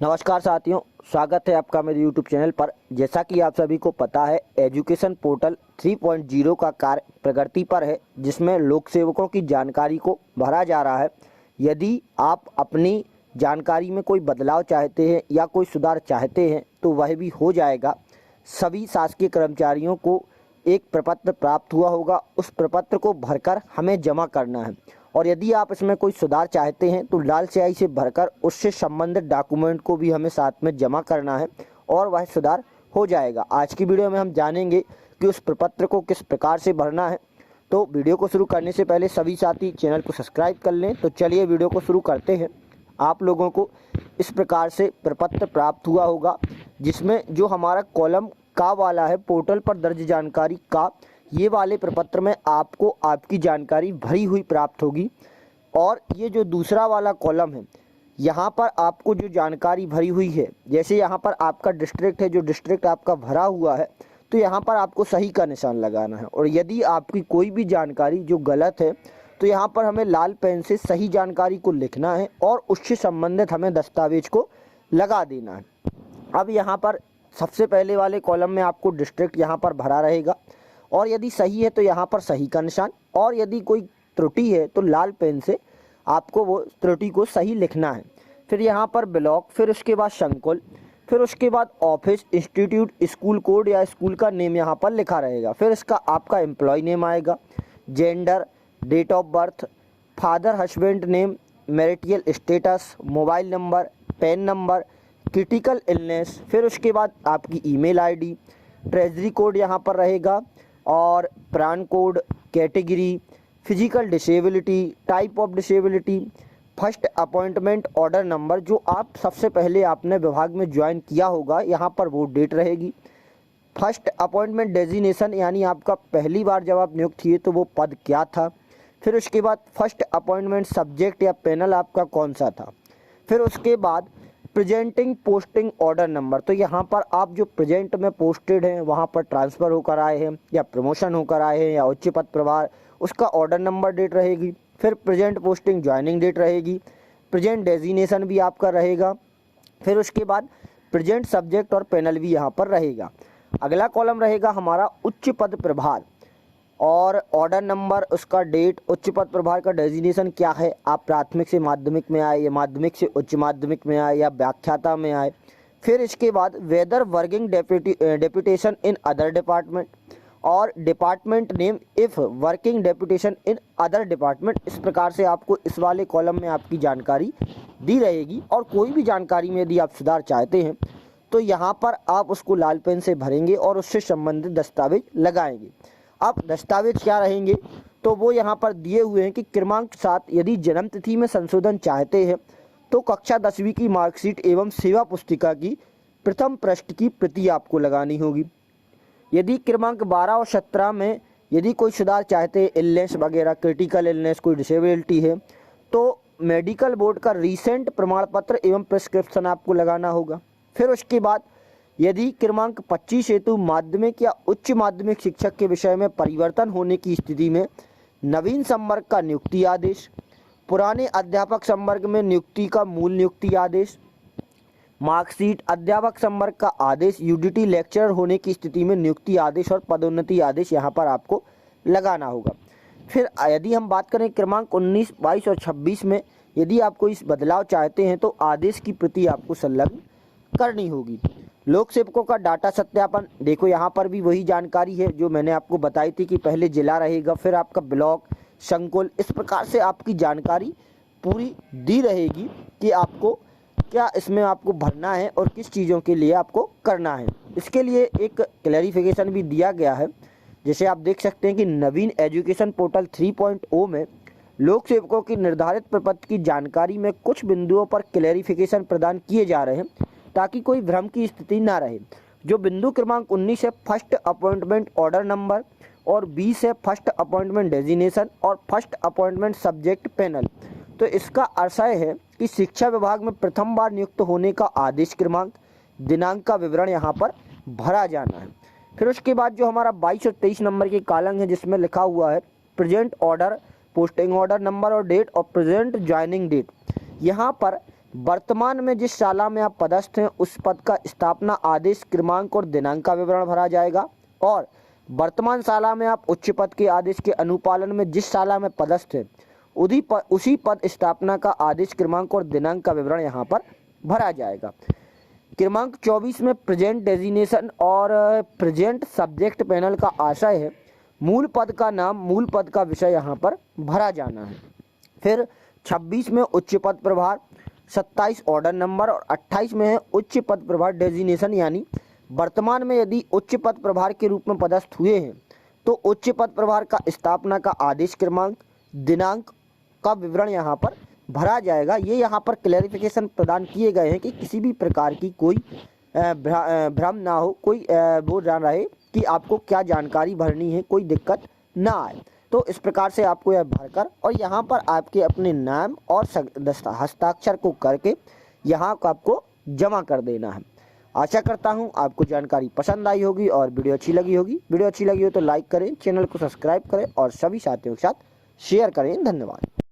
नमस्कार साथियों, स्वागत है आपका मेरे YouTube चैनल पर। जैसा कि आप सभी को पता है, एजुकेशन पोर्टल 3.0 का कार्य प्रगति पर है, जिसमें लोक सेवकों की जानकारी को भरा जा रहा है। यदि आप अपनी जानकारी में कोई बदलाव चाहते हैं या कोई सुधार चाहते हैं तो वह भी हो जाएगा। सभी शासकीय कर्मचारियों को एक प्रपत्र प्राप्त हुआ होगा, उस प्रपत्र को भरकर हमें जमा करना है। और यदि आप इसमें कोई सुधार चाहते हैं तो लाल स्याही से भरकर उससे संबंधित डॉक्यूमेंट को भी हमें साथ में जमा करना है और वह सुधार हो जाएगा। आज की वीडियो में हम जानेंगे कि उस प्रपत्र को किस प्रकार से भरना है। तो वीडियो को शुरू करने से पहले सभी साथी चैनल को सब्सक्राइब कर लें। तो चलिए वीडियो को शुरू करते हैं। आप लोगों को इस प्रकार से प्रपत्र प्राप्त हुआ होगा, जिसमें जो हमारा कॉलम का वाला है पोर्टल पर दर्ज जानकारी का, ये वाले प्रपत्र में आपको आपकी जानकारी भरी हुई प्राप्त होगी। और ये जो दूसरा वाला कॉलम है, यहाँ पर आपको जो जानकारी भरी हुई है, जैसे यहाँ पर आपका डिस्ट्रिक्ट है, जो डिस्ट्रिक्ट आपका भरा हुआ है, तो यहाँ पर आपको सही का निशान लगाना है। और यदि आपकी कोई भी जानकारी जो गलत है तो यहाँ पर हमें लाल पेन से सही जानकारी को लिखना है और उससे संबंधित हमें दस्तावेज को लगा देना है। अब यहाँ पर सबसे पहले वाले कॉलम में आपको डिस्ट्रिक्ट यहाँ पर भरा रहेगा, और यदि सही है तो यहाँ पर सही का निशान, और यदि कोई त्रुटि है तो लाल पेन से आपको वो त्रुटि को सही लिखना है। फिर यहाँ पर ब्लॉक, फिर उसके बाद संकुल, फिर उसके बाद ऑफिस, इंस्टीट्यूट, स्कूल कोड या स्कूल का नेम यहाँ पर लिखा रहेगा। फिर इसका आपका एम्प्लॉय नेम आएगा, gender, date of birth, father husband name, marital status, mobile number, PAN number, critical illness, फिर उसके बाद आपकी ईमेल आईडी, ट्रेजरी कोड यहाँ पर रहेगा, और प्राण code, category, physical disability, type of disability, first appointment order number, जो आप सबसे पहले आपने विभाग में ज्वाइन किया होगा, यहाँ पर वो डेट रहेगी। फर्स्ट अपॉइंटमेंट डेजिग्नेशन, यानी आपका पहली बार जब आप नियुक्त हुए तो वो पद क्या था। फिर उसके बाद फर्स्ट अपॉइंटमेंट सब्जेक्ट या पैनल आपका कौन सा था। फिर उसके बाद प्रेजेंटिंग पोस्टिंग ऑर्डर नंबर, तो यहाँ पर आप जो प्रेजेंट में पोस्टेड हैं, वहाँ पर ट्रांसफ़र होकर आए हैं या प्रमोशन होकर आए हैं या उच्च पद प्रभार, उसका ऑर्डर नंबर डेट रहेगी। फिर प्रेजेंट पोस्टिंग ज्वाइनिंग डेट रहेगी, प्रेजेंट डेजिग्नेशन भी आपका रहेगा। फिर उसके बाद प्रेजेंट सब्जेक्ट और पैनल भी यहाँ पर रहेगा। अगला कॉलम रहेगा हमारा उच्च पद प्रभार, और ऑर्डर नंबर, उसका डेट, उच्च पद प्रभार का डेजिग्नेशन क्या है, आप प्राथमिक से माध्यमिक में आए या माध्यमिक से उच्च माध्यमिक में आए या व्याख्याता में आए। फिर इसके बाद whether working deputation in other department, और department name if working deputation in other department. इस प्रकार से आपको इस वाले कॉलम में आपकी जानकारी दी रहेगी। और कोई भी जानकारी में यदि आप सुधार चाहते हैं तो यहाँ पर आप उसको लाल पेन से भरेंगे और उससे संबंधित दस्तावेज लगाएंगे। अब दस्तावेज क्या रहेंगे, तो वो यहाँ पर दिए हुए हैं कि क्रमांक 7, यदि जन्म तिथि में संशोधन चाहते हैं तो कक्षा 10वीं की मार्कशीट एवं सेवा पुस्तिका की प्रथम पृष्ठ की प्रति आपको लगानी होगी। यदि क्रमांक 12 और 17 में यदि कोई सुधार चाहते हैं, इलनेस वगैरह, क्रिटिकल इलनेस, कोई डिसेबिलिटी है, तो मेडिकल बोर्ड का रीसेंट प्रमाण पत्र एवं प्रिस्क्रिप्शन आपको लगाना होगा। फिर उसके बाद यदि क्रमांक 25 हेतु माध्यमिक या उच्च माध्यमिक शिक्षक के विषय में परिवर्तन होने की स्थिति में नवीन संवर्ग का नियुक्ति आदेश, पुराने अध्यापक संवर्ग में नियुक्ति का मूल नियुक्ति आदेश, मार्कशीट, अध्यापक संवर्ग का आदेश, यूडीटी लेक्चरर होने की स्थिति में नियुक्ति आदेश और पदोन्नति आदेश यहाँ पर आपको लगाना होगा। फिर यदि हम बात करें क्रमांक 19, 22 और 26 में, यदि आप कोई बदलाव चाहते हैं तो आदेश की प्रति आपको संलग्न करनी होगी। लोक सेवकों का डाटा सत्यापन, देखो यहाँ पर भी वही जानकारी है जो मैंने आपको बताई थी कि पहले जिला रहेगा, फिर आपका ब्लॉक, संकुल, इस प्रकार से आपकी जानकारी पूरी दी रहेगी कि आपको क्या इसमें आपको भरना है और किस चीज़ों के लिए आपको करना है। इसके लिए एक क्लैरिफिकेशन भी दिया गया है। जैसे आप देख सकते हैं कि नवीन एजुकेशन पोर्टल 3.0 में लोक सेवकों की निर्धारित प्रपत्र की जानकारी में कुछ बिंदुओं पर क्लैरिफिकेशन प्रदान किए जा रहे हैं ताकि कोई भ्रम की स्थिति ना रहे। जो बिंदु क्रमांक 19 है फर्स्ट अपॉइंटमेंट ऑर्डर नंबर, और 20 है फर्स्ट अपॉइंटमेंट डेजिग्नेशन और फर्स्ट अपॉइंटमेंट सब्जेक्ट पैनल। तो इसका आशय है कि शिक्षा विभाग में प्रथम बार नियुक्त होने का आदेश क्रमांक, दिनांक का विवरण यहाँ पर भरा जाना है। फिर उसके बाद जो हमारा 22 और 23 नंबर के कॉलम है, जिसमें लिखा हुआ है present order, posting order number और डेट और प्रेजेंट ज्वाइनिंग डेट, यहाँ पर वर्तमान में जिस शाला में आप पदस्थ हैं उस पद का स्थापना आदेश क्रमांक और दिनांक का विवरण भरा जाएगा। और वर्तमान शाला में आप उच्च पद के आदेश के अनुपालन में जिस शाला में पदस्थ हैं उसी पद स्थापना का आदेश क्रमांक और दिनांक का विवरण यहाँ पर भरा जाएगा। क्रमांक 24 में प्रेजेंट डेजिग्नेशन और प्रेजेंट सब्जेक्ट पैनल का आशय है मूल पद का नाम, मूल पद का विषय यहाँ पर भरा जाना है। फिर 26 में उच्च पद प्रभार, 27 ऑर्डर नंबर और 28 में है उच्च पद प्रभार डेजिग्नेशन, यानी वर्तमान में यदि उच्च पद प्रभार के रूप में पदस्थ हुए हैं तो उच्च पद प्रभार का स्थापना का आदेश क्रमांक, दिनांक का विवरण यहाँ पर भरा जाएगा। ये यहाँ पर क्लैरिफिकेशन प्रदान किए गए हैं कि किसी भी प्रकार की कोई भ्रम ना हो, कोई वो जान रहे कि आपको क्या जानकारी भरनी है, कोई दिक्कत ना आए। तो इस प्रकार से आपको यह भरकर और यहाँ पर आपके अपने नाम और हस्ताक्षर को करके यहाँ आपको जमा कर देना है। आशा करता हूँ आपको जानकारी पसंद आई होगी और वीडियो अच्छी लगी होगी। वीडियो अच्छी लगी हो तो लाइक करें, चैनल को सब्सक्राइब करें और सभी साथियों के साथ शेयर करें। धन्यवाद।